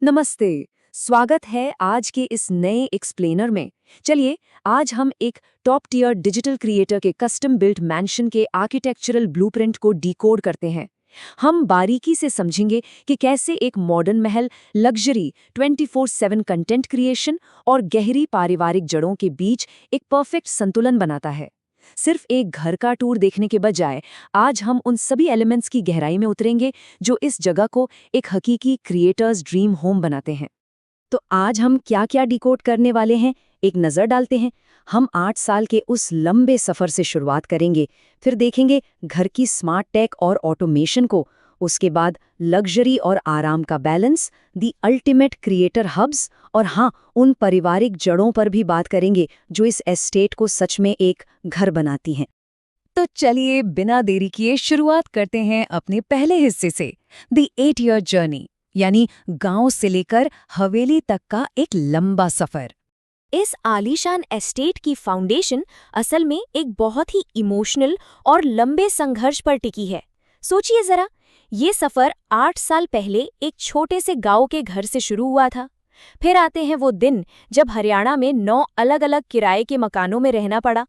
नमस्ते। स्वागत है आज के इस नए एक्सप्लेनर में। चलिए, आज हम एक टॉप टियर डिजिटल क्रिएटर के कस्टम बिल्ट मैंशन के आर्किटेक्चरल ब्लूप्रिंट को डिकोड करते हैं। हम बारीकी से समझेंगे कि कैसे एक मॉडर्न महल, लग्जरी, 24/7 कंटेंट क्रिएशन और गहरी पारिवारिक जड़ों के बीच एक परफेक्ट संतुलन बनाता है। सिर्फ एक घर का टूर देखने के बजाय आज हम उन सभी एलिमेंट्स की गहराई में उतरेंगे जो इस जगह को एक हकीकी क्रिएटर्स ड्रीम होम बनाते हैं। तो आज हम क्या-क्या डिकोड करने वाले हैं, एक नज़र डालते हैं। हम 8 साल के उस लंबे सफ़र से शुरुआत करेंगे, फिर देखेंगे घर की स्मार्ट टेक और ऑटोमेशन को, उसके बाद लग्जरी और आराम का balance, the ultimate creator hubs और हाँ, उन पारिवारिक जड़ों पर भी बात करेंगे जो इस एस्टेट को सच में एक घर बनाती हैं। तो चलिए बिना देरी किए शुरुआत करते हैं अपने पहले हिस्से से, द 8 ईयर जर्नी, यानी गांव से लेकर हवेली तक का एक लंबा सफर। इस आलीशान एस्टेट की फाउंडेशन असल में एक बहुत ही इमोशनल और लंबे संघर्ष पर टिकी है। सोचिए जरा, ये सफर 8 साल पहले एक छोटे से गांव के घर से शुरू हुआ था। फिर आते हैं वो दिन जब हरियाणा में 9 अलग-अलग किराए के मकानों में रहना पड़ा।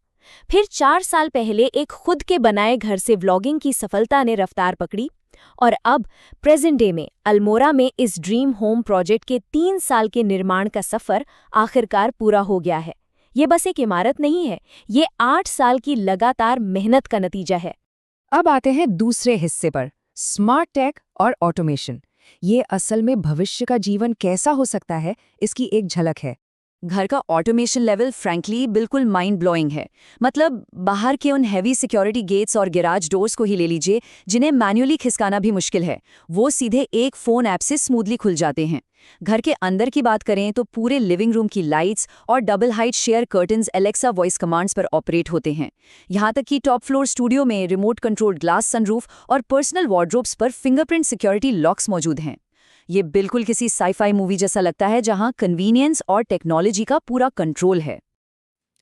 फिर 4 साल पहले एक खुद के बनाए घर से व्लॉगिंग की सफलता ने रफ्तार पकड़ी। और अब प्रेजेंट डे में अल्मोड़ा में इस ड्रीम होम प्रोजेक्ट के 3 साल के निर्माण का सफर आखिरकार पूरा हो गया है। ये बस एक इमारत नहीं है, ये 8 साल की लगातार मेहनत का नतीजा है। अब आते हैं दूसरे हिस्से पर, स्मार्ट टेक और ऑटोमेशन। ये असल में भविष्य का जीवन कैसा हो सकता है, इसकी एक झलक है। घर का ऑटोमेशन लेवल फ्रैंकली बिल्कुल माइंड ब्लोइंग है। मतलब बाहर के उन हैवी सिक्योरिटी गेट्स और गैराज डोर्स को ही ले लीजिए, जिन्हें मैन्युअली खिसकाना भी मुश्किल है, वो सीधे एक फ़ोन ऐप से स्मूथली खुल जाते हैं। घर के अंदर की बात करें तो पूरे लिविंग रूम की लाइट्स और double height share curtains Alexa voice commands पर ऑपरेट होते हैं। यहाँ तक कि टॉप फ्लोर स्टूडियो में रिमोट कंट्रोल्ड ग्लास सनरूफ और पर्सनल वार्डरोब्स पर फिंगरप्रिंट सिक्योरिटी लॉक्स मौजूद हैं। ये बिल्कुल किसी साई-फाई मूवी जैसा लगता है, जहां कन्वीनियंस और टेक्नोलॉजी का पूरा कंट्रोल है।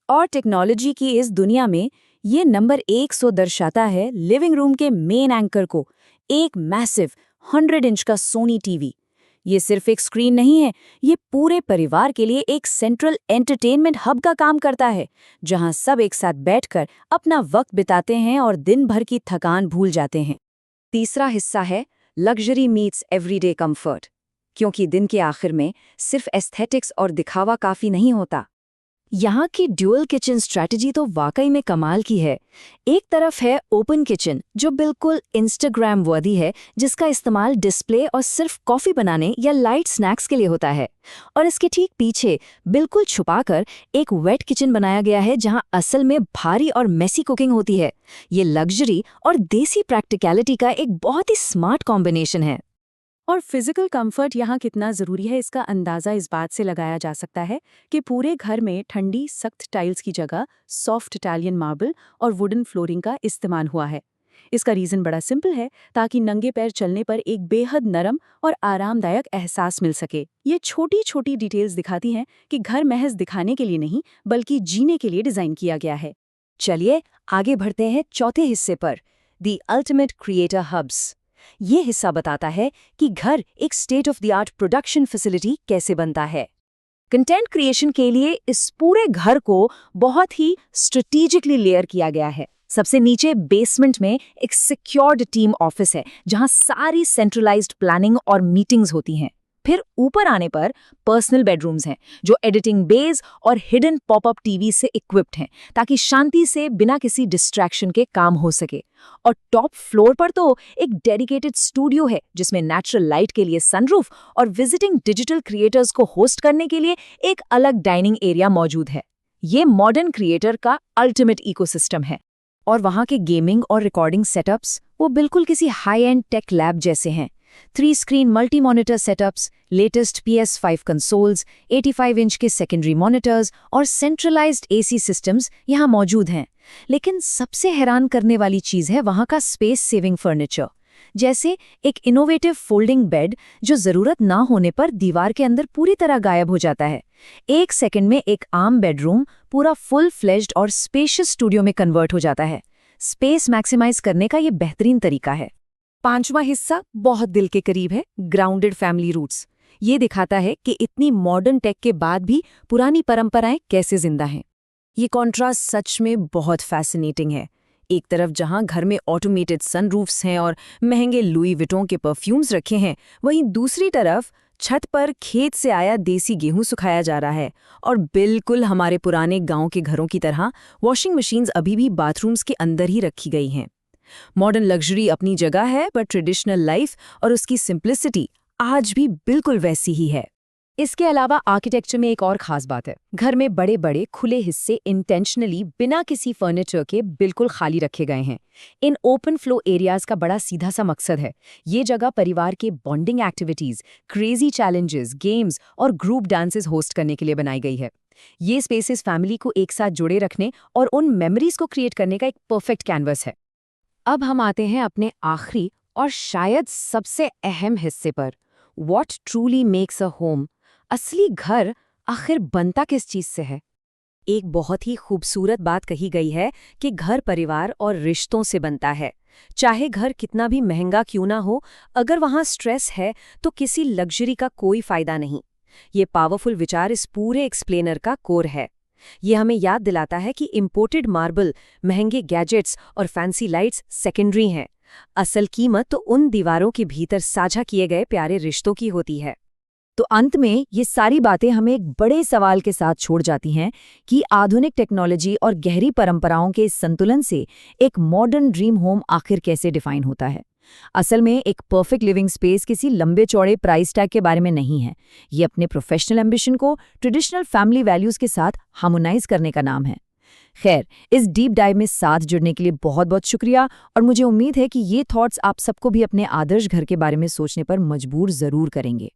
और टेक्नोलॉजी की इस दुनिया में ये नंबर 100 दर्शाता है लिविंग रूम के मेन एंकर को, एक मैसिव 100 इंच का सोनी टीवी। ये सिर्फ एक स्क्रीन नहीं है, ये पूरे परिवार के लिए एक सेंट्रल एंटरटेनमेंट हब का काम करता है, जहां सब एक साथ बैठकर अपना वक्त बिताते हैं और दिन भर की थकान भूल जाते हैं। तीसरा हिस्सा है लग्जरी मीट्स एवरीडे कंफर्ट, क्योंकि दिन के आखिर में सिर्फ एस्थेटिक्स और दिखावा काफी नहीं होता। यहाँ की ड्यूअल किचन स्ट्रैटेजी तो वाकई में कमाल की है। एक तरफ है ओपन किचन, जो बिल्कुल इंस्टाग्राम वर्दी है, जिसका इस्तेमाल डिस्प्ले और सिर्फ कॉफी बनाने या लाइट स्नैक्स के लिए होता है। और इसके ठीक पीछे बिल्कुल छुपाकर एक वेट किचन बनाया गया है, जहाँ असल में भारी और मेसी कुकिंग होती है। ये लग्जरी और देसी प्रैक्टिकलिटी का एक बहुत ही स्मार्ट कॉम्बिनेशन है। और फिजिकल कंफर्ट यहाँ कितना ज़रूरी है, इसका अंदाज़ा इस बात से लगाया जा सकता है कि पूरे घर में ठंडी सख्त टाइल्स की जगह सॉफ्ट इटालियन मार्बल और वुडन फ्लोरिंग का इस्तेमाल हुआ है। इसका रीज़न बड़ा सिंपल है, ताकि नंगे पैर चलने पर एक बेहद नरम और आरामदायक एहसास मिल सके। ये छोटी छोटी डिटेल्स दिखाती हैं कि घर महज दिखाने के लिए नहीं, बल्कि जीने के लिए डिज़ाइन किया गया है। चलिए आगे बढ़ते हैं चौथे हिस्से पर, द अल्टीमेट क्रिएटर हब्स। ये हिस्सा बताता है कि घर एक state of the art production facility कैसे बनता है। कंटेंट क्रिएशन के लिए इस पूरे घर को बहुत ही स्ट्रेटेजिकली लेयर किया गया है। सबसे नीचे बेसमेंट में एक सिक्योर्ड टीम ऑफिस है, जहां सारी सेंट्रलाइज्ड प्लानिंग और मीटिंग्स होती हैं। फिर ऊपर आने पर पर्सनल बेडरूम्स हैं, जो एडिटिंग बेज और हिडन पॉपअप टीवी से इक्विप्ड हैं, ताकि शांति से बिना किसी डिस्ट्रैक्शन के काम हो सके। और टॉप फ्लोर पर तो एक डेडिकेटेड स्टूडियो है, जिसमें नेचुरल लाइट के लिए सनरूफ और विजिटिंग डिजिटल क्रिएटर्स को होस्ट करने के लिए एक अलग डाइनिंग एरिया मौजूद है। ये मॉडर्न क्रिएटर का अल्टीमेट इकोसिस्टम है। और वहाँ के गेमिंग और रिकॉर्डिंग सेटअप्स वो बिल्कुल किसी हाई एंड टेक लैब जैसे हैं। 3 screen multi monitor setups, latest PS5 consoles, 85 inch के सेकेंडरी मॉनिटर्स और सेंट्रलाइज्ड AC सिस्टम्स यहाँ मौजूद हैं। लेकिन सबसे हैरान करने वाली चीज़ है वहाँ का स्पेस सेविंग फर्नीचर, जैसे एक इनोवेटिव फोल्डिंग बेड, जो ज़रूरत ना होने पर दीवार के अंदर पूरी तरह गायब हो जाता है। 1 सेकंड में एक आम बेडरूम पूरा फुल फ्लेज्ड और स्पेशियस स्टूडियो में कन्वर्ट हो जाता है। स्पेस मैक्सिमाइज करने का ये बेहतरीन तरीका है। 5वां हिस्सा बहुत दिल के करीब है, ग्राउंडेड फैमिली रूट्स। ये दिखाता है कि इतनी मॉडर्न टेक के बाद भी पुरानी परंपराएं कैसे जिंदा हैं। ये कॉन्ट्रास्ट सच में बहुत फैसिनेटिंग है। एक तरफ जहां घर में ऑटोमेटेड सनरूफ्स हैं और महंगे लुई विटों के परफ्यूम्स रखे हैं, वहीं दूसरी तरफ छत पर खेत से आया देसी गेहूं सुखाया जा रहा है। और बिल्कुल हमारे पुराने गांव के घरों की तरह वॉशिंग मशीन्स अभी भी बाथरूम्स के अंदर ही रखी गई हैं। मॉडर्न लग्जरी अपनी जगह है, पर ट्रेडिशनल लाइफ और उसकी सिंप्लिसिटी आज भी बिल्कुल वैसी ही है। इसके अलावा आर्किटेक्चर में एक और खास बात है। घर में बड़े बड़े खुले हिस्से इंटेंशनली बिना किसी फर्नीचर के बिल्कुल खाली रखे गए हैं। इन ओपन फ्लो एरियाज का बड़ा सीधा सा मकसद है, ये जगह परिवार के bonding activities, crazy challenges, games और ग्रुप डांसेस होस्ट करने के लिए बनाई गई है। ये स्पेसेस फैमिली को एक साथ जुड़े रखने और उन मेमोरीज को क्रिएट करने का एक परफेक्ट कैनवस है। अब हम आते हैं अपने आखिरी और शायद सबसे अहम हिस्से पर, what truly makes a home. असली घर आखिर बनता किस चीज से है? एक बहुत ही खूबसूरत बात कही गई है कि घर परिवार और रिश्तों से बनता है। चाहे घर कितना भी महंगा क्यों ना हो, अगर वहां स्ट्रेस है तो किसी लग्जरी का कोई फायदा नहीं। ये पावरफुल विचार इस पूरे एक्सप्लेनर का कोर है। ये हमें याद दिलाता है कि इंपोर्टेड मार्बल, महंगे गैजेट्स और फैंसी लाइट्स सेकेंडरी हैं। असल कीमत तो उन दीवारों के भीतर साझा किए गए प्यारे रिश्तों की होती है। तो अंत में ये सारी बातें हमें एक बड़े सवाल के साथ छोड़ जाती हैं कि आधुनिक टेक्नोलॉजी और गहरी परंपराओं के इस संतुलन से एक मॉडर्न ड्रीम होम आखिर कैसे डिफाइन होता है। असल में एक परफेक्ट लिविंग स्पेस किसी लंबे चौड़े प्राइस टैग के बारे में नहीं है। ये अपने प्रोफेशनल एम्बिशन को ट्रेडिशनल फैमिली वैल्यूज के साथ हार्मोनाइज करने का नाम है। खैर, इस डीप डाइव में साथ जुड़ने के लिए बहुत बहुत शुक्रिया, और मुझे उम्मीद है कि ये थॉट्स आप सबको भी अपने आदर्श घर के बारे में सोचने पर मजबूर जरूर करेंगे।